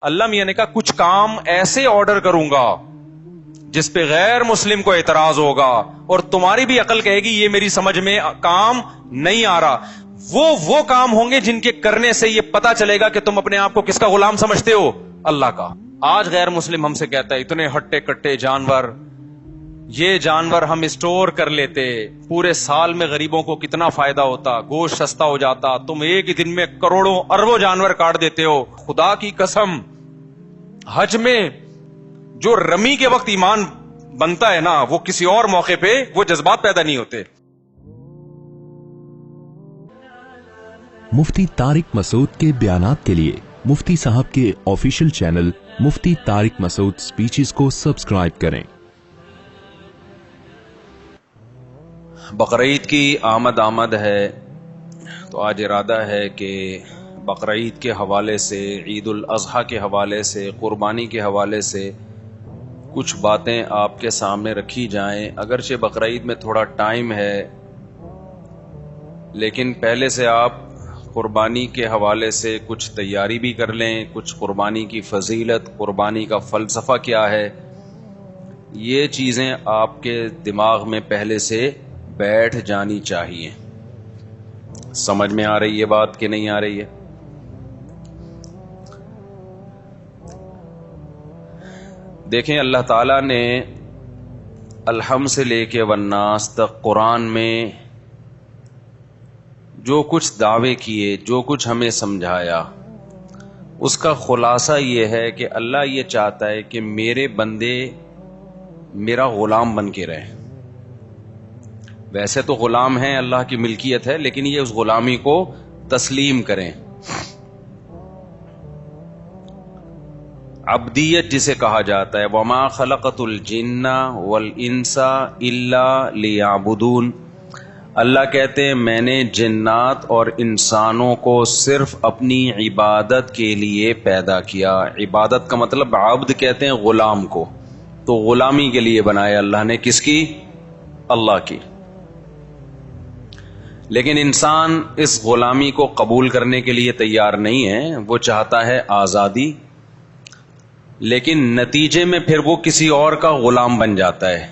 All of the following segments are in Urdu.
اللہ میاں نے کہا کچھ کام ایسے آرڈر کروں گا جس پہ غیر مسلم کو اعتراض ہوگا اور تمہاری بھی عقل کہے گی یہ میری سمجھ میں کام نہیں آ رہا. وہ کام ہوں گے جن کے کرنے سے یہ پتا چلے گا کہ تم اپنے آپ کو کس کا غلام سمجھتے ہو؟ اللہ کا. آج غیر مسلم ہم سے کہتا ہے اتنے ہٹے کٹے جانور، یہ جانور ہم اسٹور کر لیتے، پورے سال میں غریبوں کو کتنا فائدہ ہوتا، گوشت سستا ہو جاتا، تم ایک ہی دن میں کروڑوں اربوں جانور کاٹ دیتے ہو. خدا کی قسم، حج میں جو رمی کے وقت ایمان بنتا ہے نا، وہ کسی اور موقع پہ وہ جذبات پیدا نہیں ہوتے. مفتی طارق مسعود کے بیانات کے لیے مفتی صاحب کے آفیشیل چینل مفتی طارق مسعود سپیچز کو سبسکرائب کریں. بقرعید کی آمد ہے، تو آج ارادہ ہے کہ بقرعید کے حوالے سے، عید الاضحیٰ کے حوالے سے، قربانی کے حوالے سے کچھ باتیں آپ کے سامنے رکھی جائیں. اگرچہ بقرعید میں تھوڑا ٹائم ہے، لیکن پہلے سے آپ قربانی کے حوالے سے کچھ تیاری بھی کر لیں. کچھ قربانی کی فضیلت، قربانی کا فلسفہ کیا ہے، یہ چیزیں آپ کے دماغ میں پہلے سے بیٹھ جانی چاہیے. سمجھ میں آ رہی ہے بات کہ نہیں آ رہی ہے؟ دیکھیں، اللہ تعالیٰ نے الحم سے لے کے والناس تک قرآن میں جو کچھ دعوے کیے، جو کچھ ہمیں سمجھایا، اس کا خلاصہ یہ ہے کہ اللہ یہ چاہتا ہے کہ میرے بندے میرا غلام بن کے رہیں. ویسے تو غلام ہیں، اللہ کی ملکیت ہے، لیکن یہ اس غلامی کو تسلیم کریں. عبدیت جسے کہا جاتا ہے، وما خلقت الجن والانس الا لیعبدون. اللہ کہتے ہیں میں نے جنات اور انسانوں کو صرف اپنی عبادت کے لیے پیدا کیا. عبادت کا مطلب عبد کہتے ہیں غلام کو، تو غلامی کے لیے بنایا اللہ نے. کس کی؟ اللہ کی. لیکن انسان اس غلامی کو قبول کرنے کے لیے تیار نہیں ہے، وہ چاہتا ہے آزادی، لیکن نتیجے میں پھر وہ کسی اور کا غلام بن جاتا ہے.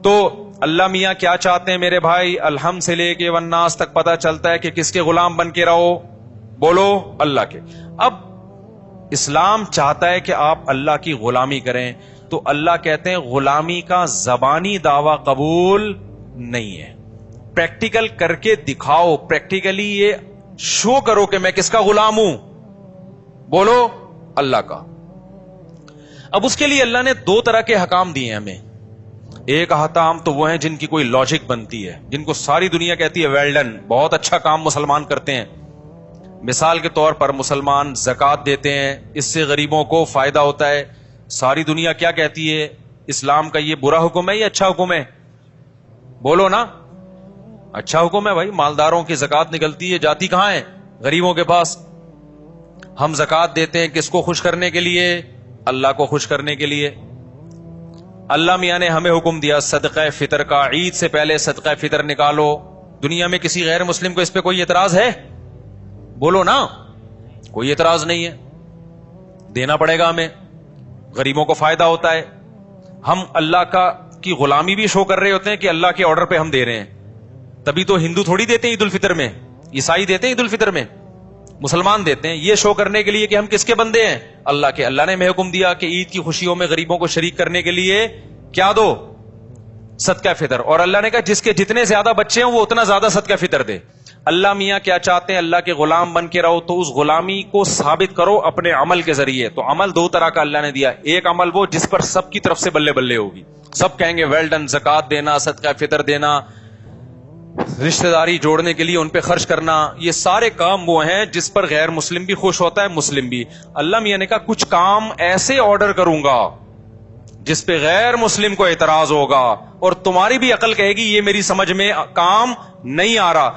تو اللہ میاں کیا چاہتے ہیں میرے بھائی؟ الحم سے لے کے والناس تک پتہ چلتا ہے کہ کس کے غلام بن کے رہو؟ بولو، اللہ کے. اب اسلام چاہتا ہے کہ آپ اللہ کی غلامی کریں، تو اللہ کہتے ہیں غلامی کا زبانی دعویٰ قبول نہیں ہے. پریکٹیکل کر کے دکھاؤ، پریکٹیکلی یہ شو کرو کہ میں کس کا غلام ہوں. بولو، اللہ کا. اب اس کے لیے اللہ نے دو طرح کے حکام دیے ہیں ہمیں. ایک احکام تو وہ ہیں جن کی کوئی لاجک بنتی ہے، جن کو ساری دنیا کہتی ہے ویل ڈن، بہت اچھا کام مسلمان کرتے ہیں. مثال کے طور پر مسلمان زکوٰۃ دیتے ہیں، اس سے غریبوں کو فائدہ ہوتا ہے. ساری دنیا کیا کہتی ہے؟ اسلام کا یہ برا حکم ہے یا اچھا حکم ہے؟ بولو نا، اچھا حکم ہے بھائی. مالداروں کی زکوٰۃ نکلتی ہے، جاتی کہاں ہے؟ غریبوں کے پاس. ہم زکوٰۃ دیتے ہیں کس کو خوش کرنے کے لیے؟ اللہ کو خوش کرنے کے لیے. اللہ میاں نے ہمیں حکم دیا صدقہ فطر کا، عید سے پہلے صدقہ فطر نکالو. دنیا میں کسی غیر مسلم کو اس پہ کوئی اعتراض ہے؟ بولو نا، کوئی اعتراض نہیں ہے. دینا پڑے گا ہمیں، غریبوں کو فائدہ ہوتا ہے. ہم اللہ کی غلامی بھی شو کر رہے ہوتے ہیں کہ اللہ کے آرڈر پہ ہم دے رہے ہیں. تبھی تو ہندو تھوڑی دیتے ہیں عید الفطر میں، عیسائی دیتے ہیں عید الفطر میں، مسلمان دیتے ہیں. یہ شو کرنے کے لیے کہ ہم کس کے بندے ہیں؟ اللہ کے. اللہ نے ہمیں حکم دیا کہ عید کی خوشیوں میں غریبوں کو شریک کرنے کے لیے کیا دو؟ صدقہ فطر. اور اللہ نے کہا جس کے جتنے زیادہ بچے ہیں وہ اتنا زیادہ صدقہ فطر دے. اللہ میاں کیا چاہتے ہیں؟ اللہ کے غلام بن کے رہو، تو اس غلامی کو ثابت کرو اپنے عمل کے ذریعے. تو عمل دو طرح کا اللہ نے دیا. ایک عمل وہ جس پر سب کی طرف سے بلے بلے ہوگی، سب کہیں گے ویل ڈن. زکوٰۃ دینا، صدقہ فطر دینا، رشتہ داری جوڑنے کے لیے ان پہ خرچ کرنا، یہ سارے کام وہ ہیں جس پر غیر مسلم بھی خوش ہوتا ہے، مسلم بھی. اللہ میاں نے کہا کچھ کام ایسے آرڈر کروں گا جس پہ غیر مسلم کو اعتراض ہوگا اور تمہاری بھی عقل کہے گی یہ میری سمجھ میں کام نہیں آ رہا.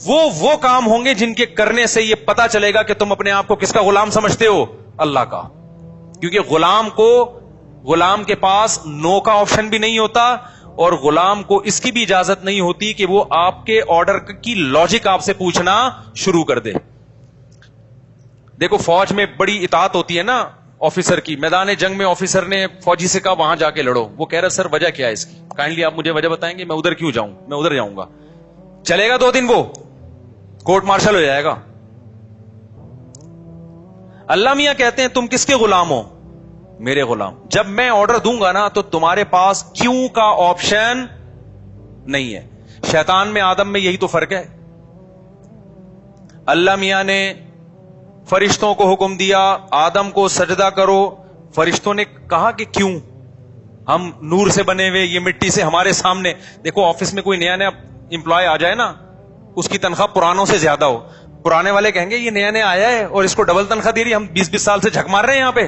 وہ کام ہوں گے جن کے کرنے سے یہ پتا چلے گا کہ تم اپنے آپ کو کس کا غلام سمجھتے ہو؟ اللہ کا. کیونکہ غلام کے پاس نو کا آپشن بھی نہیں ہوتا، اور غلام کو اس کی بھی اجازت نہیں ہوتی کہ وہ آپ کے آرڈر کی لاجک آپ سے پوچھنا شروع کر دے. دیکھو فوج میں بڑی اطاعت ہوتی ہے نا، آفیسر کی, میدان جنگ میں آفیسر نے فوجی سے کہا وہاں جا کے لڑو, وہ کہہ رہا سر وجہ کیا ہے اس کی, کائنڈلی آپ مجھے وجہ بتائیں گے, میں ادھر کیوں جاؤں, میں ادھر جاؤں گا. چلے گا 2 دن, وہ کورٹ مارشل ہو جائے گا. اللہ میاں کہتے ہیں تم کس کے غلام ہو؟ میرے غلام. جب میں آرڈر دوں گا نا تو تمہارے پاس کیوں کا آپشن نہیں ہے. شیطان میں آدم میں یہی تو فرق ہے. اللہ میاں نے فرشتوں کو حکم دیا آدم کو سجدہ کرو, فرشتوں نے کہا کہ کیوں, ہم نور سے بنے ہوئے, یہ مٹی سے ہمارے سامنے. دیکھو آفس میں کوئی نیا امپلائی آ جائے نا, اس کی تنخواہ پرانوں سے زیادہ ہو, پرانے والے کہیں گے یہ نیا نیا آیا ہے اور اس کو ڈبل تنخواہ دے رہی, ہم 20 سال سے جھک مار رہے ہیں یہاں پہ.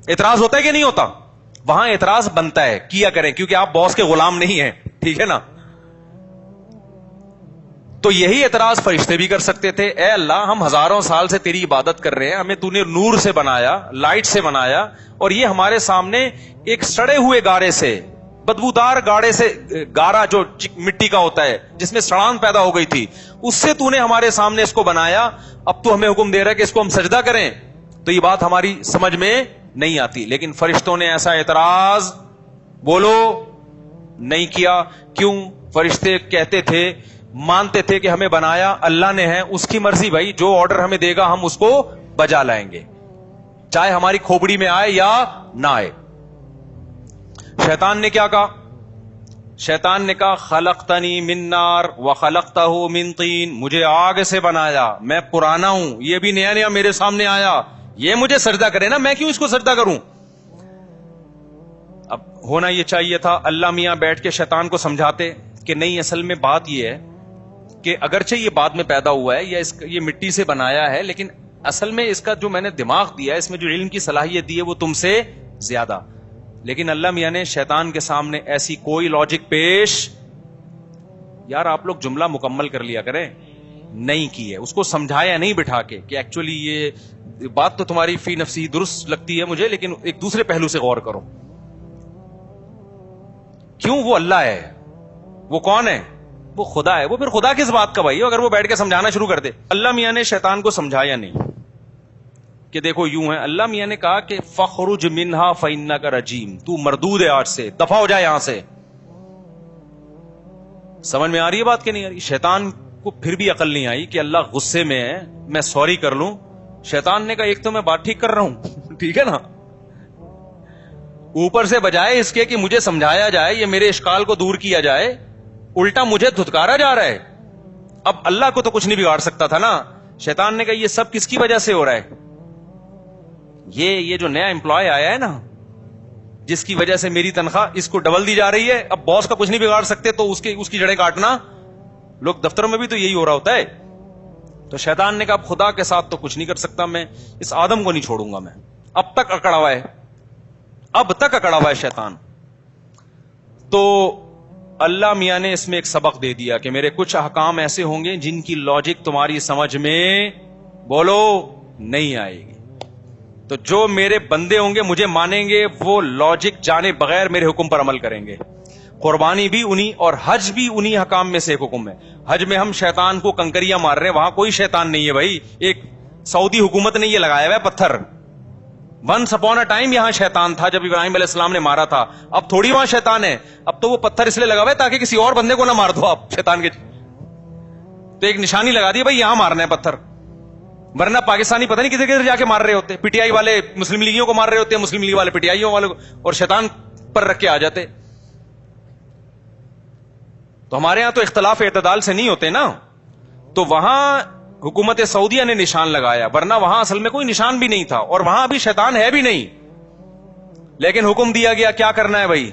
اعتراض ہوتا ہے کہ نہیں ہوتا؟ وہاں اعتراض بنتا ہے, کیا کریں, کیونکہ آپ باس کے غلام نہیں ہیں, ٹھیک ہے نا. تو یہی اعتراض فرشتے بھی کر سکتے تھے, اے اللہ ہم ہزاروں سال سے تیری عبادت کر رہے ہیں, ہمیں تو نے نور سے بنایا, لائٹ سے بنایا, اور یہ ہمارے سامنے ایک سڑے ہوئے گارے سے, بدبودار گاڑے سے, گارا جو مٹی کا ہوتا ہے جس میں سڑان پیدا ہو گئی تھی, اس سے تو نے ہمارے سامنے اس کو بنایا, اب تو ہمیں حکم دے رہا ہے کہ اس کو ہم سجدہ کریں. تو یہ بات ہماری سمجھ میں نہیں آتی. لیکن فرشتوں نے ایسا اعتراض بولو نہیں کیا. کیوں؟ فرشتے کہتے تھے, مانتے تھے کہ ہمیں بنایا اللہ نے ہے, اس کی مرضی بھائی, جو آرڈر ہمیں دے گا ہم اس کو بجا لائیں گے, چاہے ہماری کھوپڑی میں آئے یا نہ آئے. شیطان نے کیا کہا؟ شیطان نے کہا خلقتنی من نار وخلقتہ من طین, مجھے آگ سے بنایا, میں پرانا ہوں, یہ بھی نیا نیا میرے سامنے آیا, یہ مجھے سجدہ کرے نا, میں کیوں اس کو سجدہ کروں؟ اب ہونا یہ چاہیے تھا اللہ میاں بیٹھ کے شیطان کو سمجھاتے کہ نہیں, اصل میں بات یہ ہے کہ اگرچہ یہ بعد میں پیدا ہوا ہے یا یہ مٹی سے بنایا ہے, لیکن اصل میں اس کا جو میں نے دماغ دیا ہے, اس میں جو علم کی صلاحیت دی ہے وہ تم سے زیادہ. لیکن اللہ میاں نے شیطان کے سامنے ایسی کوئی لاجک پیش, یار آپ لوگ جملہ مکمل کر لیا کریں, نہیں کی ہے. اس کو سمجھایا نہیں بٹھا کے کہ ایکچولی یہ بات تو تمہاری فی نفسی درست لگتی ہے مجھے, لیکن ایک دوسرے پہلو سے غور کرو. کیوں؟ وہ اللہ ہے. وہ کون ہے؟ وہ خدا ہے. وہ پھر خدا کس بات کا بھائی اگر وہ بیٹھ کے سمجھانا شروع کر دے. اللہ میاں نے شیطان کو سمجھایا نہیں کہ دیکھو یوں ہے. اللہ میاں نے کہا کہ فخرج منہا فإنک رجیم, تو مردود ہے, آج سے دفع ہو جائے یہاں سے. سمجھ میں آ رہی ہے بات کہ نہیں آ رہی؟ شیطان کو پھر بھی عقل نہیں آئی کہ اللہ غصے میں ہے, میں سوری کر لوں. شیطان نے کہا ایک تو میں بات ٹھیک کر رہا ہوں, ٹھیک ہے نا, اوپر سے بجائے اس کے کہ مجھے سمجھایا جائے, یہ میرے اشکال کو دور کیا جائے, الٹا مجھے دھتکارا جا رہا ہے. اب اللہ کو تو کچھ نہیں بگاڑ سکتا تھا نا. شیطان نے کہا یہ سب کس کی وجہ سے ہو رہا ہے؟ یہ جو نیا امپلائی آیا ہے نا, جس کی وجہ سے میری تنخواہ اس کو ڈبل دی جا رہی ہے, اب باس کا کچھ نہیں بگاڑ سکتے تو اس کی جڑیں کاٹنا. لوگ دفتروں میں بھی تو یہی ہو رہا ہوتا ہے. تو شیطان نے کہا خدا کے ساتھ تو کچھ نہیں کر سکتا, میں اس آدم کو نہیں چھوڑوں گا. میں اب تک اکڑا ہوا ہے, اب تک اکڑا ہوا ہے شیطان. تو اللہ میاں نے اس میں ایک سبق دے دیا کہ میرے کچھ احکام ایسے ہوں گے جن کی لاجک تمہاری سمجھ میں بولو نہیں آئے گی. تو جو میرے بندے ہوں گے مجھے مانیں گے, وہ لاجک جانے بغیر میرے حکم پر عمل کریں گے. قربانی بھی انہی اور حج بھی انہی حکام میں سے ایک حکم ہے. حج میں ہم شیطان کو کنکریاں مار رہے ہیں, وہاں کوئی شیطان نہیں ہے بھائی. ایک سعودی حکومت نے یہ لگایا ہوا ہے پتھر. ونس اپون اے ٹائم یہاں شیطان تھا جب ابراہیم علیہ السلام نے مارا تھا, اب تھوڑی وہاں شیطان ہے. اب تو وہ پتھر اس لیے لگا ہوا ہے تاکہ کسی اور بندے کو نہ مار دو آپ شیطان کے. تو ایک نشانی لگا دی بھائی یہاں مارنا ہے پتھر, ورنہ پاکستانی پتہ نہیں کدھر کدھر جا کے مار رہے ہوتے. پی ٹی آئی والے مسلم لیگیوں کو مار رہے ہوتے, مسلم لیگ والے پی ٹی آئیوں والے کو, اور شیطان پر رکھ کے آ جاتے. تو ہمارے ہاں تو اختلاف اعتدال سے نہیں ہوتے نا. تو وہاں حکومت سعودیہ نے نشان لگایا, ورنہ وہاں اصل میں کوئی نشان بھی نہیں تھا, اور وہاں ابھی شیطان ہے بھی نہیں. لیکن حکم دیا گیا کیا کرنا ہے بھائی.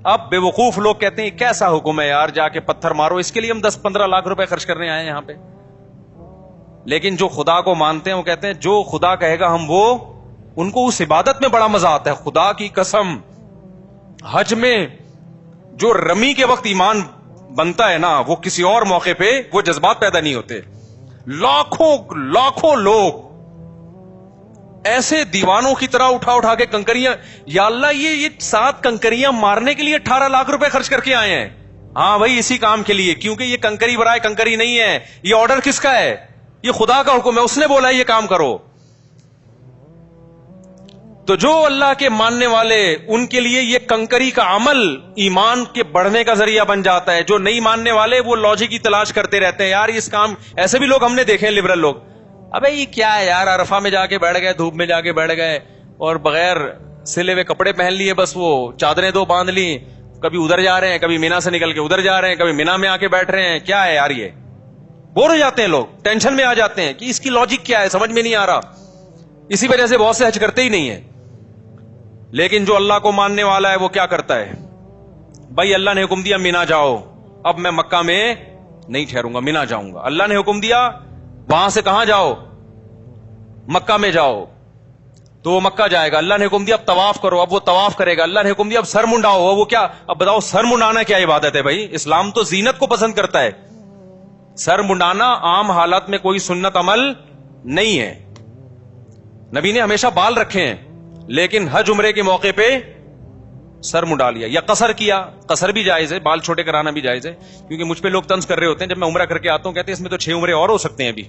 اب بے وقوف لوگ کہتے ہیں کیسا حکم ہے یار, جا کے پتھر مارو, اس کے لیے ہم 10-15 لاکھ روپے خرچ کرنے آئے ہیں یہاں پہ. لیکن جو خدا کو مانتے ہیں وہ کہتے ہیں جو خدا کہے گا ہم وہ, ان کو اس عبادت میں بڑا مزہ آتا ہے. خدا کی قسم, حج میں جو رمی کے وقت ایمان بنتا ہے نا, وہ کسی اور موقع پہ وہ جذبات پیدا نہیں ہوتے. لاکھوں لوگ ایسے دیوانوں کی طرح اٹھا کے کنکریاں, یا اللہ یہ 7 کنکریاں مارنے کے لیے 18 لاکھ روپے خرچ کر کے آئے ہیں. ہاں بھائی اسی کام کے لیے, کیونکہ یہ کنکری برائے کنکری نہیں ہے. یہ آرڈر کس کا ہے؟ یہ خدا کا حکم ہے, اس نے بولا یہ کام کرو. تو جو اللہ کے ماننے والے ان کے لیے یہ کنکری کا عمل ایمان کے بڑھنے کا ذریعہ بن جاتا ہے. جو نہیں ماننے والے وہ لاجک کی تلاش کرتے رہتے ہیں. یار اس کام ایسے بھی لوگ ہم نے دیکھے ہیں, لبرل لوگ, ابے یہ کیا ہے یار, عرفہ میں جا کے بیٹھ گئے, دھوپ میں جا کے بیٹھ گئے اور بغیر سلے ہوئے کپڑے پہن لیے, بس وہ چادریں دو باندھ لی, کبھی ادھر جا رہے ہیں, کبھی مینا سے نکل کے ادھر جا رہے ہیں, کبھی مینا میں آ کے بیٹھ رہے ہیں. کیا ہے یار, یہ بور ہو جاتے ہیں لوگ, ٹینشن میں آ جاتے ہیں کہ اس کی لاجک کیا ہے, سمجھ میں نہیں آ رہا. اسی وجہ سے بہت سے حج کرتے ہی نہیں ہیں. لیکن جو اللہ کو ماننے والا ہے وہ کیا کرتا ہے, بھائی اللہ نے حکم دیا مینا جاؤ, اب میں مکہ میں نہیں ٹھہروں گا, مینا جاؤں گا. اللہ نے حکم دیا وہاں سے کہاں جاؤ, مکہ میں جاؤ, تو وہ مکہ جائے گا. اللہ نے حکم دیا اب طواف کرو, اب وہ طواف کرے گا. اللہ نے حکم دیا اب سر منڈاؤ, وہ کیا, اب بتاؤ سر منڈانا کیا عبادت ہے بھائی؟ اسلام تو زینت کو پسند کرتا ہے. سر منڈانا عام حالات میں کوئی سنت عمل نہیں ہے. نبی نے ہمیشہ بال رکھے ہیں, لیکن حج عمرے کے موقع پہ سر منڈا لیا یا قصر کیا. قصر بھی جائز ہے, بال چھوٹے کرانا بھی جائز ہے. کیونکہ مجھ پہ لوگ طنز کر رہے ہوتے ہیں جب میں عمرہ کر کے آتا ہوں, کہتے ہیں اس میں تو 6 عمرے اور ہو سکتے ہیں, ابھی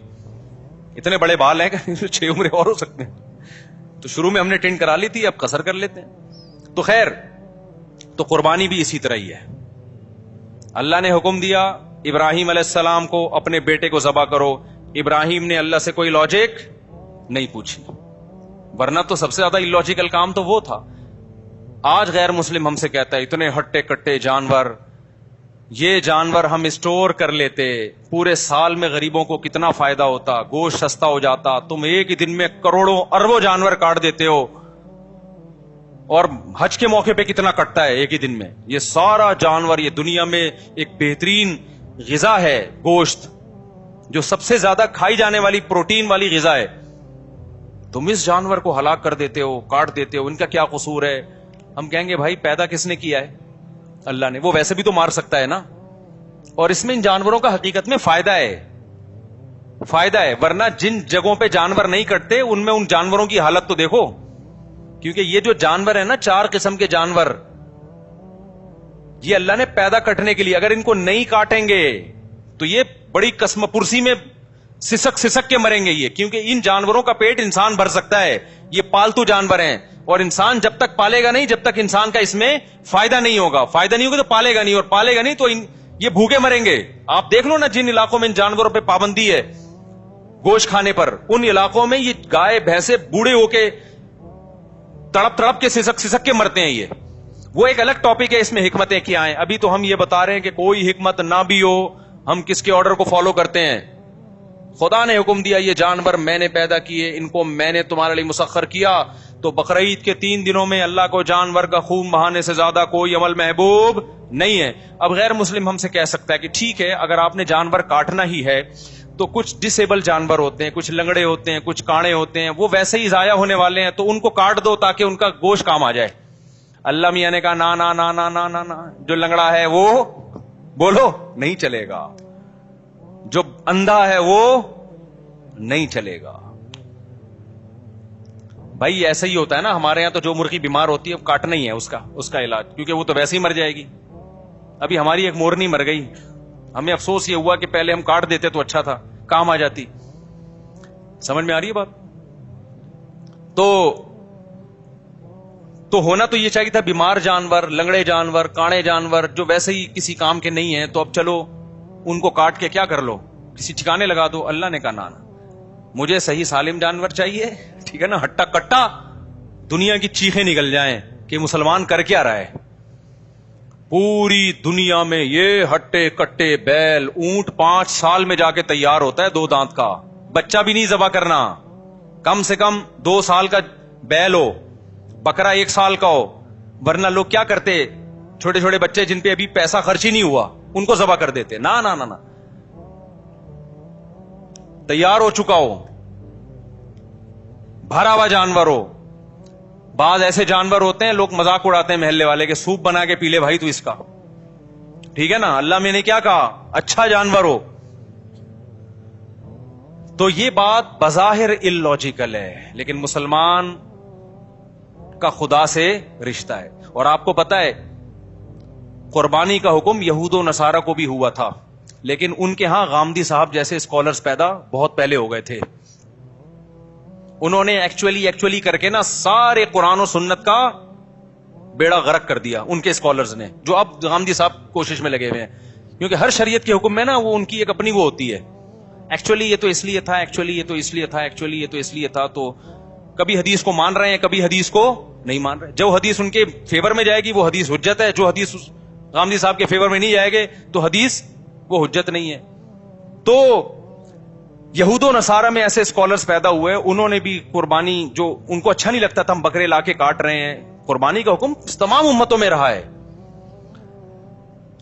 اتنے بڑے بال ہیں کہ 6 عمرے اور ہو سکتے ہیں. تو شروع میں ہم نے ٹینٹ کرا لی تھی, اب قصر کر لیتے ہیں. تو خیر, تو قربانی بھی اسی طرح ہی ہے. اللہ نے حکم دیا ابراہیم علیہ السلام کو اپنے بیٹے کو ذبح کرو. ابراہیم نے اللہ سے کوئی لاجک نہیں پوچھی, ورنہ تو سب سے زیادہ اللاجیکل کام تو وہ تھا. آج غیر مسلم ہم سے کہتا ہے اتنے ہٹے کٹے جانور, یہ جانور ہم اسٹور کر لیتے, پورے سال میں غریبوں کو کتنا فائدہ ہوتا, گوشت سستا ہو جاتا. تم ایک ہی دن میں کروڑوں اربوں جانور کاٹ دیتے ہو, اور حج کے موقع پہ کتنا کٹتا ہے ایک ہی دن میں. یہ سارا جانور, یہ دنیا میں ایک بہترین غذا ہے گوشت, جو سب سے زیادہ کھائی جانے والی پروٹین والی غذا ہے. تم اس جانور کو ہلاک کر دیتے ہو, کاٹ دیتے ہو, ان کا کیا قصور ہے؟ ہم کہیں گے بھائی پیدا کس نے کیا ہے؟ اللہ نے. وہ ویسے بھی تو مار سکتا ہے نا. اور اس میں ان جانوروں کا حقیقت میں فائدہ ہے, فائدہ ہے. ورنہ جن جگہوں پہ جانور نہیں کٹتے ان میں ان جانوروں کی حالت تو دیکھو. کیونکہ یہ جو جانور ہے نا, 4 قسم کے جانور, یہ اللہ نے پیدا کٹنے کے لیے. اگر ان کو نہیں کاٹیں گے تو یہ بڑی قسم پرسی میں سسک سسک کے مریں گے یہ. کیونکہ ان جانوروں کا پیٹ انسان بھر سکتا ہے, یہ پالتو جانور ہیں, اور انسان جب تک پالے گا نہیں, جب تک انسان کا اس میں فائدہ نہیں ہوگا, فائدہ نہیں ہوگا تو پالے گا نہیں, اور پالے گا نہیں تو یہ بھوکے مریں گے. آپ دیکھ لو نا جن علاقوں میں ان جانوروں پہ پابندی ہے گوشت کھانے پر, ان علاقوں میں یہ گائے بھینسے بوڑھے ہو کے تڑپ تڑپ کے سسک سسک کے مرتے ہیں. یہ وہ ایک الگ ٹاپک ہے, اس میں حکمتیں کیا ہیں. ابھی تو ہم یہ بتا رہے ہیں کہ کوئی حکمت نہ بھی ہو, ہم کس کے آرڈر کو فالو کرتے ہیں. خدا نے حکم دیا یہ جانور میں نے پیدا کیے, ان کو میں نے تمہارے لیے مسخر کیا. تو بقرعید کے 3 دنوں میں اللہ کو جانور کا خون بہانے سے زیادہ کوئی عمل محبوب نہیں ہے. اب غیر مسلم ہم سے کہہ سکتا ہے کہ ٹھیک ہے, اگر آپ نے جانور کاٹنا ہی ہے تو کچھ ڈسیبل جانور ہوتے ہیں, کچھ لنگڑے ہوتے ہیں, کچھ کاڑے ہوتے ہیں, وہ ویسے ہی ضائع ہونے والے ہیں, تو ان کو کاٹ دو تاکہ ان کا گوشت کام آ جائے. اللہ میاں نے کہا نا نا نا نا نا نا نا, جو لنگڑا ہے وہ بولو نہیں چلے گا, جو اندھا ہے وہ نہیں چلے گا. بھائی ایسا ہی ہوتا ہے نا ہمارے یہاں, تو جو مرغی بیمار ہوتی ہے کاٹنا ہی ہے اس کا علاج, کیونکہ وہ تو ویسے ہی مر جائے گی. ابھی ہماری ایک مورنی مر گئی, ہمیں افسوس یہ ہوا کہ پہلے ہم کاٹ دیتے تو اچھا تھا, کام آ جاتی. سمجھ میں آ رہی ہے بات؟ تو ہونا تو یہ چاہیے تھا بیمار جانور, لنگڑے جانور, کاڑے جانور جو ویسے ہی کسی کام کے نہیں ہیں, تو اب چلو ان کو کاٹ کے کیا کر لو, کسی ٹھکانے لگا دو. اللہ نے کہا نا, مجھے صحیح سالم جانور چاہیے, ٹھیک ہے نا, ہٹا کٹا دنیا کی چیخیں نکل جائیں کہ مسلمان کر کیا رہا ہے. پوری دنیا میں یہ ہٹے کٹے بیل, اونٹ 5 سال میں جا کے تیار ہوتا ہے, 2 دانت کا, بچہ بھی نہیں ذبح کرنا, کم سے کم 2 سال کا بیل ہو, بکرا 1 سال کا ہو. ورنہ لوگ کیا کرتے, چھوٹے چھوٹے بچے جن پہ ابھی پیسہ خرچ ہی نہیں ہوا ان کو ذبح کر دیتے. نا نا نا نا, تیار ہو چکا ہو, بھرا ہوا جانور ہو. بعض ایسے جانور ہوتے ہیں لوگ مذاق اڑاتے ہیں محلے والے کے, سوپ بنا کے پی لے بھائی تو اس کا, ٹھیک ہے نا. اللہ میں نے کیا کہا, اچھا جانور ہو. تو یہ بات بظاہر اللاجیکل ہے, لیکن مسلمان کا خدا سے رشتہ ہے. اور آپ کو پتا ہے قربانی کا حکم یہود و نصارہ کو بھی ہوا تھا, لیکن ان کے ہاں غامدی صاحب جیسے اسکالرز پیدا بہت پہلے ہو گئے تھے. انہوں نے ایکچولی کر کے نا سارے قرآن و سنت کا بیڑا غرق کر دیا ان کے اسکالرز نے, جو اب غامدی صاحب کوشش میں لگے ہوئے ہیں, کیونکہ ہر شریعت کے حکم میں نا وہ ان کی ایک اپنی وہ ہوتی ہے, ایکچولی یہ تو اس لیے تھا, ایکچولی یہ تو اس لیے تھا, ایکچولی یہ تو اس لیے تھا. تو کبھی حدیث کو مان رہے ہیں, کبھی حدیث کو نہیں مان رہے. جو حدیث ان کے فیور میں جائے گی وہ حدیث حجت ہے, جو حدیث غامدی صاحب کے فیور میں نہیں جائے گے تو حدیث وہ حجت نہیں ہے. تو یہود و نصارہ میں ایسے اسکالرز پیدا ہوئے, انہوں نے بھی قربانی, جو ان کو اچھا نہیں لگتا تھا ہم بکرے لا کے کاٹ رہے ہیں, قربانی کا حکم تمام امتوں میں رہا ہے,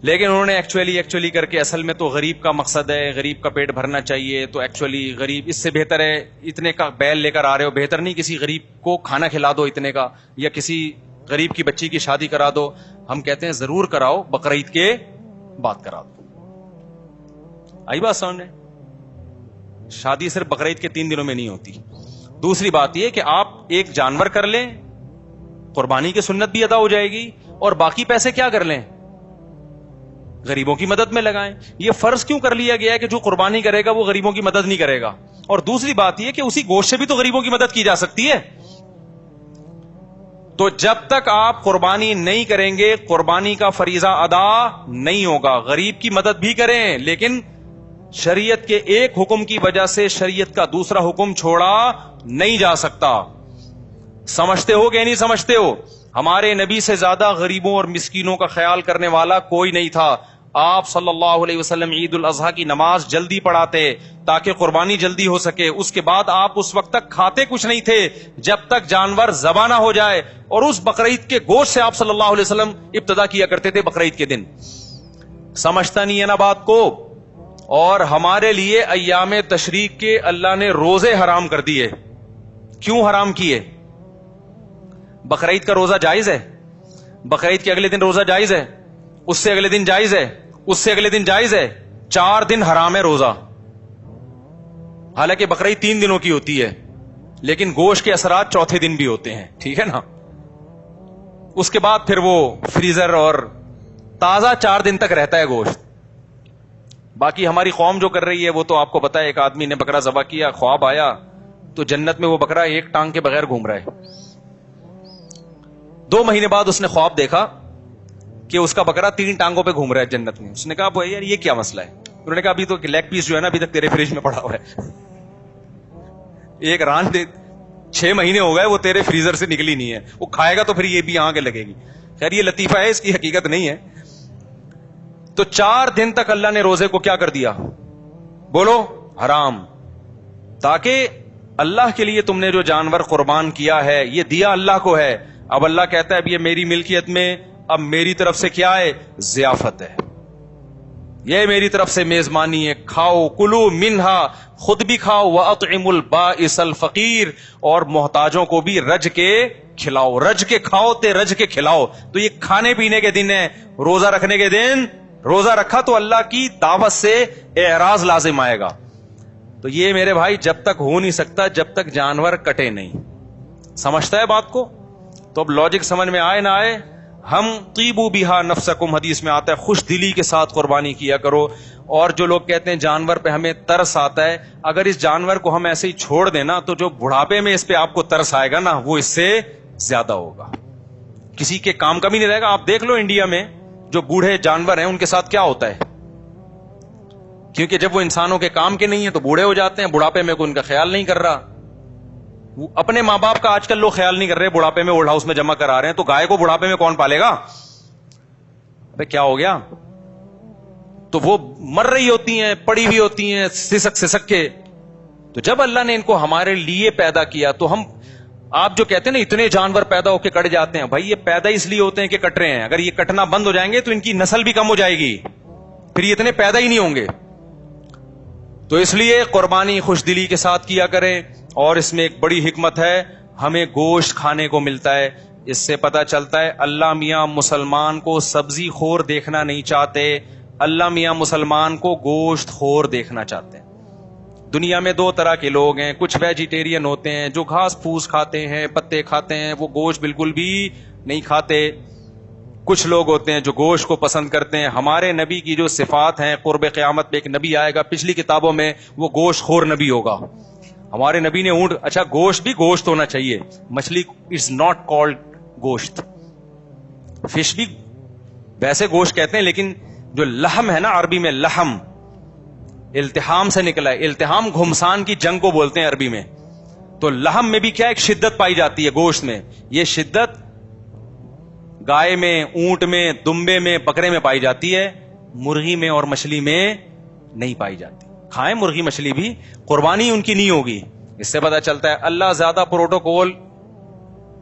لیکن انہوں نے ایکچولی کر کے اصل میں تو غریب کا مقصد ہے, غریب کا پیٹ بھرنا چاہیے, تو ایکچولی غریب اس سے بہتر ہے اتنے کا بیل لے کر آ رہے ہو, بہتر نہیں کسی غریب کو کھانا کھلا دو اتنے کا, یا کسی غریب کی بچی کی شادی کرا دو. ہم کہتے ہیں ضرور کراؤ, بقرعید کے بات کرا دو. آئی بات سامنے, شادی صرف بقرعید کے 3 دنوں میں نہیں ہوتی. دوسری بات یہ کہ آپ ایک جانور کر لیں, قربانی کی سنت بھی ادا ہو جائے گی, اور باقی پیسے کیا کر لیں, غریبوں کی مدد میں لگائیں. یہ فرض کیوں کر لیا گیا ہے کہ جو قربانی کرے گا وہ غریبوں کی مدد نہیں کرے گا؟ اور دوسری بات یہ کہ اسی گوشت سے بھی تو غریبوں کی مدد کی جا سکتی ہے. تو جب تک آپ قربانی نہیں کریں گے قربانی کا فریضہ ادا نہیں ہوگا. غریب کی مدد بھی کریں, لیکن شریعت کے ایک حکم کی وجہ سے شریعت کا دوسرا حکم چھوڑا نہیں جا سکتا. سمجھتے ہو کہ نہیں سمجھتے ہو؟ ہمارے نبی سے زیادہ غریبوں اور مسکینوں کا خیال کرنے والا کوئی نہیں تھا. آپ صلی اللہ علیہ وسلم عید الاضحیٰ کی نماز جلدی پڑھاتے تاکہ قربانی جلدی ہو سکے. اس کے بعد آپ اس وقت تک کھاتے کچھ نہیں تھے جب تک جانور ذبح نہ ہو جائے, اور اس بقرعید کے گوشت سے آپ صلی اللہ علیہ وسلم ابتدا کیا کرتے تھے بقرعید کے دن. سمجھتا نہیں ہے نا بات کو؟ اور ہمارے لیے ایام تشریق کے اللہ نے روزے حرام کر دیے. کیوں حرام کیے؟ بقرعید کا روزہ جائز ہے, بقرعید کے اگلے دن روزہ جائز ہے, اس سے اگلے دن جائز ہے, اس سے اگلے دن جائز ہے, 4 دن حرام ہے روزہ. حالانکہ بقرعید 3 دنوں کی ہوتی ہے, لیکن گوشت کے اثرات چوتھے دن بھی ہوتے ہیں, ٹھیک ہے نا. اس کے بعد پھر وہ فریزر اور تازہ 4 دن تک رہتا ہے گوشت. باقی ہماری قوم جو کر رہی ہے وہ تو آپ کو پتا ہے, ایک آدمی نے بکرا ذبح کیا, خواب آیا تو جنت میں وہ بکرا ایک ٹانگ کے بغیر گھوم رہا ہے. 2 مہینے بعد اس نے خواب دیکھا کہ اس کا بکرا 3 ٹانگوں پہ گھوم رہا ہے جنت میں. اس نے کہا بھائی یار یہ کیا مسئلہ ہے؟ انہوں نے کہا ابھی تو لیگ پیس جو ہے نا ابھی تک تیرے فریج میں پڑا ہوا ہے, ایک ران دے 6 مہینے ہو گئے وہ تیرے فریزر سے نکلی نہیں ہے, وہ کھائے گا تو پھر یہ بھی آگے لگے گی. خیر یہ لطیفہ ہے, اس کی حقیقت نہیں ہے. تو 4 دن تک اللہ نے روزے کو کیا کر دیا؟ بولو حرام. تاکہ اللہ کے لیے تم نے جو جانور قربان کیا ہے یہ دیا اللہ کو ہے. اب اللہ کہتا ہے اب یہ میری ملکیت میں, اب میری طرف سے کیا ہے؟ ضیافت ہے, یہ میری طرف سے میزبانی ہے. کھاؤ کلو منہا, خود بھی کھاؤ, وَأَطْعِمُ الْبَائِسَ الْفَقِيرَ, اور محتاجوں کو بھی رج کے کھلاؤ. رج کے کھاؤ تے رج کے کھلاؤ. تو یہ کھانے پینے کے دن ہے, روزہ رکھنے کے دن. روزہ رکھا تو اللہ کی دعوت سے اعراض لازم آئے گا. تو یہ میرے بھائی جب تک ہو نہیں سکتا جب تک جانور کٹے نہیں. سمجھتا ہے بات کو؟ تو اب لاجک سمجھ میں آئے نہ آئے, ہم طیبوا بہا نفسکم, حدیث میں آتا ہے خوش دلی کے ساتھ قربانی کیا کرو. اور جو لوگ کہتے ہیں جانور پہ ہمیں ترس آتا ہے, اگر اس جانور کو ہم ایسے ہی چھوڑ دیں نا تو جو بڑھاپے میں اس پہ آپ کو ترس آئے گا نا وہ اس سے زیادہ ہوگا, کسی کے کام کا بھی نہیں رہے گا. آپ دیکھ لو انڈیا میں جو بوڑھے جانور ہیں ان کے ساتھ کیا ہوتا ہے, کیونکہ جب وہ انسانوں کے کام کے نہیں ہیں تو بوڑھے ہو جاتے ہیں, بڑھاپے میں کوئی ان کا خیال نہیں کر رہا. اپنے ماں باپ کا آج کل لوگ خیال نہیں کر رہے, بڑھاپے میں اولڈ ہاؤس میں جمع کرا رہے ہیں, تو گائے کو بڑھاپے میں کون پالے گا؟ ابے کیا ہو گیا؟ تو وہ مر رہی ہوتی ہیں, پڑی ہوئی ہوتی ہیں سسک کے. تو جب اللہ نے ان کو ہمارے لیے پیدا کیا تو ہم, آپ جو کہتے ہیں نا اتنے جانور پیدا ہو کے کٹ جاتے ہیں, بھائی یہ پیدا اس لیے ہوتے ہیں کہ کٹ رہے ہیں. اگر یہ کٹنا بند ہو جائیں گے تو ان کی نسل بھی کم ہو جائے گی, پھر یہ اتنے پیدا ہی نہیں ہوں گے. تو اس لیے قربانی خوش دلی کے ساتھ کیا کریں. اور اس میں ایک بڑی حکمت ہے, ہمیں گوشت کھانے کو ملتا ہے. اس سے پتہ چلتا ہے اللہ میاں مسلمان کو سبزی خور دیکھنا نہیں چاہتے, اللہ میاں مسلمان کو گوشت خور دیکھنا چاہتے ہیں. دنیا میں 2 طرح کے لوگ ہیں, کچھ ویجیٹیرین ہوتے ہیں جو گھاس پھوس کھاتے ہیں, پتے کھاتے ہیں, وہ گوشت بالکل بھی نہیں کھاتے. کچھ لوگ ہوتے ہیں جو گوشت کو پسند کرتے ہیں. ہمارے نبی کی جو صفات ہیں, قرب قیامت میں ایک نبی آئے گا, پچھلی کتابوں میں وہ گوشت خور نبی ہوگا. ہمارے نبی نے اونٹ, اچھا گوشت بھی گوشت ہونا چاہیے, مچھلی از ناٹ کالڈ گوشت, فش بھی ویسے گوشت کہتے ہیں, لیکن جو لحم ہے نا عربی میں, لحم التحام سے نکلا ہے, التحام گھمسان کی جنگ کو بولتے ہیں عربی میں. تو لحم میں بھی کیا ایک شدت پائی جاتی ہے گوشت میں, یہ شدت گائے میں, اونٹ میں, دمبے میں, بکرے میں پائی جاتی ہے, مرغی میں اور مچھلی میں نہیں پائی جاتی. کھائیں مرغی مچھلی بھی, قربانی ان کی نہیں ہوگی. اس سے پتہ چلتا ہے اللہ زیادہ پروٹوکول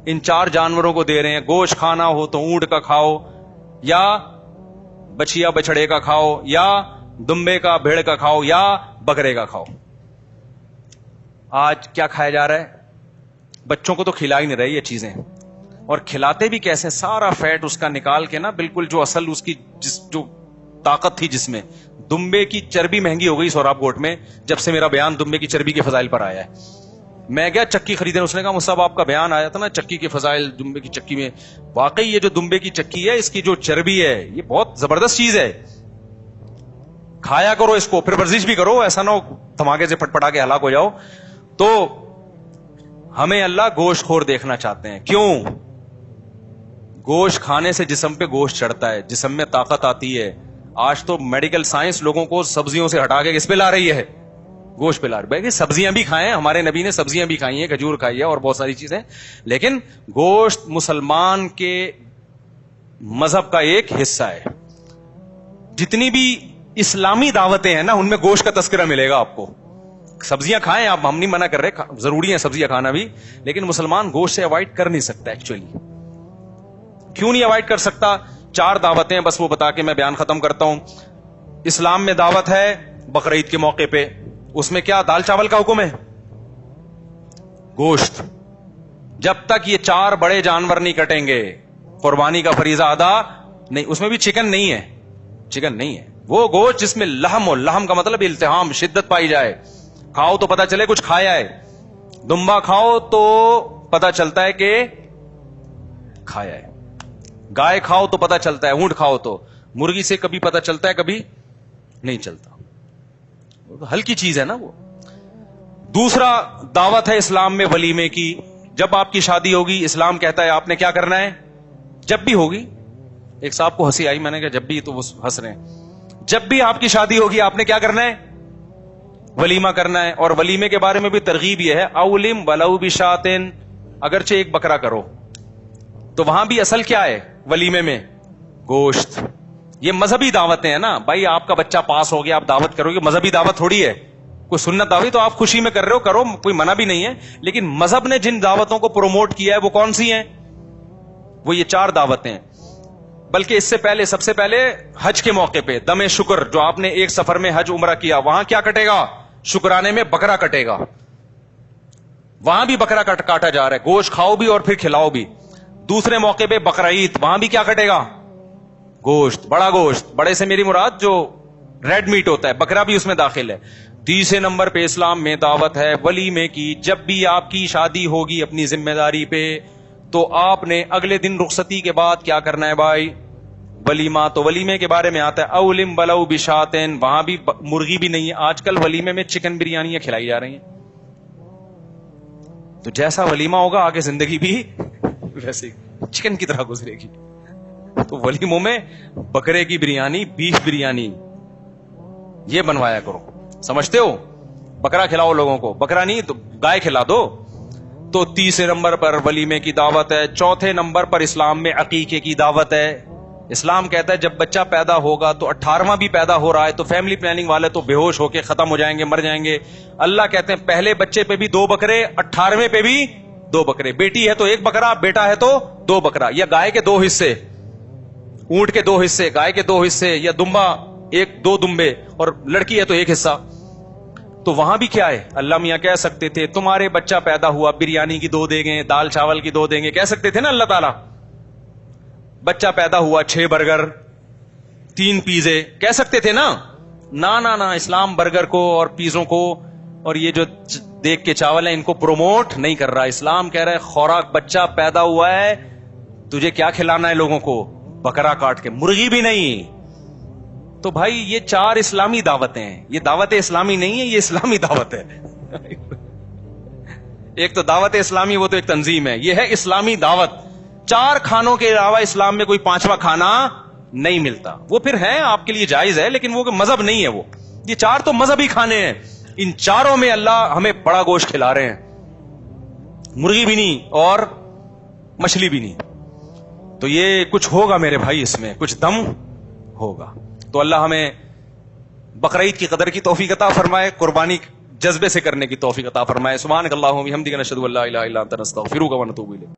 ان 4 جانوروں کو دے رہے ہیں. گوشت کھانا ہو تو اونٹ کا کھاؤ, یا بچیا بچڑے کا کھاؤ, یا دمبے کا بھیڑ کا کھاؤ, یا بکرے کا کھاؤ. آج کیا کھایا جا رہا ہے؟ بچوں کو تو کھلا ہی نہیں رہے یہ چیزیں, اور کھلاتے بھی کیسے, سارا فیٹ اس کا نکال کے نا, بالکل جو اصل اس کی جو طاقت تھی جس میں. دمبے کی چربی مہنگی ہو گئی سوراب گوٹ میں, جب سے میرا بیان دمبے کی چربی کے فضائل پر آیا ہے. میں گیا چکی خریدنے, اس نے کہا مصعب آپ کا بیان آیا تھا نا چکی کے فضائل, دمبے کی چکی میں. واقعی یہ جو دمبے کی چکی ہے, اس کی جو چربی ہے, یہ بہت زبردست چیز ہے. کھایا کرو اس کو, پھر ورزش بھی کرو, ایسا نہ ہو دھماکے سے پٹ پٹا کے ہلاک ہو جاؤ. تو ہمیں اللہ گوشت خور دیکھنا چاہتے ہیں. کیوں؟ گوشت کھانے سے جسم پہ گوشت چڑھتا ہے, جسم میں طاقت آتی ہے. آج تو میڈیکل سائنس لوگوں کو سبزیوں سے ہٹا کے کس پہ لا رہی ہے؟ گوشت پہ لا رہی ہے. سبزیاں بھی کھائیں, ہمارے نبی نے سبزیاں بھی کھائی ہیں, کھجور کھائی ہے اور بہت ساری چیزیں, لیکن گوشت مسلمان کے مذہب کا ایک حصہ ہے. جتنی بھی اسلامی دعوتیں ہیں نا, ان میں گوشت کا تذکرہ ملے گا آپ کو. سبزیاں کھائیں آپ, ہم نہیں منع کر رہے, ضروری ہے سبزیاں کھانا بھی, لیکن مسلمان گوشت سے اوائڈ کر نہیں سکتا. ایکچولی کیوں نہیں اوائڈ کر سکتا؟ 4 دعوتیں ہیں, بس وہ بتا کے میں بیان ختم کرتا ہوں. اسلام میں دعوت ہے بقرعید کے موقع پہ, اس میں کیا دال چاول کا حکم ہے؟ گوشت. جب تک یہ 4 بڑے جانور نہیں کٹیں گے قربانی کا فریضہ ادا نہیں. اس میں بھی چکن نہیں ہے, چکن نہیں ہے, وہ گوشت جس میں لحم ہو. لحم کا مطلب التحام, شدت پائی جائے. کھاؤ تو پتا چلے کچھ کھایا ہے, دمبا کھاؤ تو پتا چلتا ہے کہ کھایا ہے, گائے کھاؤ تو پتا چلتا ہے, اونٹ کھاؤ تو. مرغی سے کبھی پتا چلتا ہے, کبھی نہیں چلتا, ہلکی چیز ہے نا وہ. دوسرا دعوت ہے اسلام میں ولیمے کی. جب آپ کی شادی ہوگی, اسلام کہتا ہے آپ نے کیا کرنا ہے, جب بھی ہوگی. ایک صاحب کو ہنسی آئی, میں نے کہا جب بھی, تو وہ ہنس رہے ہیں. جب بھی آپ کی شادی ہوگی آپ نے کیا کرنا ہے, ولیمہ کرنا ہے. اور ولیمے کے بارے میں بھی ترغیب یہ ہے, اولم ولو بشاتن, اگرچہ ایک بکرا کرو. تو وہاں بھی اصل کیا ہے ولیمے میں؟ گوشت. یہ مذہبی دعوتیں ہیں نا بھائی, آپ کا بچہ پاس ہو گیا, آپ دعوت کرو گے, مذہبی دعوت تھوڑی ہے. کوئی سنت دعوت تو آپ خوشی میں کر رہے ہو, کرو, کوئی منع بھی نہیں ہے. لیکن مذہب نے جن دعوتوں کو پروموٹ کیا ہے وہ کون سی ہیں؟ وہ یہ 4 دعوتیں. بلکہ اس سے پہلے, سب سے پہلے حج کے موقع پہ دم شکر, جو آپ نے ایک سفر میں حج عمرہ کیا, وہاں کیا کٹے گا؟ شکرانے میں بکرا کٹے گا. وہاں بھی بکرا کاٹا جا رہا ہے, گوشت کھاؤ بھی اور پھر کھلاؤ بھی. دوسرے موقع پہ بقرعید, وہاں بھی کیا کٹے گا؟ گوشت, بڑا گوشت. بڑے سے میری مراد جو ریڈ میٹ ہوتا ہے, بکرا بھی اس میں داخل ہے. تیسرے نمبر پہ اسلام میں دعوت ہے ولیمے کی. جب بھی آپ کی شادی ہوگی اپنی ذمہ داری پہ, تو آپ نے اگلے دن رخصتی کے بعد کیا کرنا ہے بھائی؟ ولیمہ. تو ولیمے کے بارے میں آتا ہے اولم ولو بشاتن, وہاں بھی مرغی بھی نہیں ہے. آج کل ولیمے میں چکن بریانیاں کھلائی جا رہی ہیں. تو جیسا ولیمہ ہوگا آگے زندگی بھی ویسے چکن کی طرح گزرے گی. تو ولیموں میں بکرے کی بریانی, بیف بریانی یہ بنوایا کرو. سمجھتے ہو؟ بکرا کھلاؤ لوگوں کو, بکرا نہیں تو گائے کھلا دو. تو تیسرے نمبر پر ولیمے کی دعوت ہے. چوتھے نمبر پر اسلام میں عقیقے کی دعوت ہے. اسلام کہتا ہے جب بچہ پیدا ہوگا تو 18واں بھی پیدا ہو رہا ہے تو فیملی پلاننگ والے تو بے ہوش ہو کے ختم ہو جائیں گے, مر جائیں گے. اللہ کہتے ہیں پہلے بچے پہ بھی 2 بکرے, 18ویں پہ بھی 2 بکرے. بیٹی ہے تو 1 بکرا, بیٹا ہے تو 2 بکرا. یا گائے کے 2 حصے, اونٹ کے 2 حصے, گائے کے 2 حصے, یا دمبا 1-2 دمبے, اور لڑکی ہے تو 1 حصہ. تو وہاں بھی کیا ہے, اللہ میاں کہہ سکتے تھے تمہارے بچہ پیدا ہوا بریانی کی 2 دیں گے, دال چاول کی 2 دیں گے, کہہ سکتے تھے نا اللہ تعالیٰ. بچہ پیدا ہوا 6 برگر 3 پیزے, کہہ سکتے تھے نا. نہ اسلام برگر کو اور پیزوں کو اور یہ جو دیکھ کے چاول ہیں ان کو پروموٹ نہیں کر رہا. اسلام کہہ رہا ہے خوراک, بچہ پیدا ہوا ہے تجھے کیا کھلانا ہے لوگوں کو؟ بکرا کاٹ کے, مرغی بھی نہیں. تو بھائی یہ 4 اسلامی دعوتیں ہیں. یہ دعوت اسلامی نہیں ہے, یہ اسلامی دعوت ہے. ایک تو دعوت اسلامی، وہ تو ایک تنظیم ہے، یہ ہے اسلامی دعوت. 4 کھانوں کے علاوہ اسلام میں کوئی 5واں کھانا نہیں ملتا. وہ پھر ہے آپ کے لیے جائز ہے، لیکن وہ مذہب نہیں ہے. وہ یہ 4 تو مذہبی کھانے ہیں. ان 4 میں اللہ ہمیں بڑا گوشت کھلا رہے ہیں، مرغی بھی نہیں اور مچھلی بھی نہیں. تو یہ کچھ ہوگا میرے بھائی، اس میں کچھ دم ہوگا. تو اللہ ہمیں بقرعید کی قدر کی توفیق عطا فرمائے، قربانی جذبے سے کرنے کی توفیق عطا فرمائے. سبحانک اللہم و بحمدک، نشہد ان لا الہ الا انت، نستغفرک و نتوب الیک.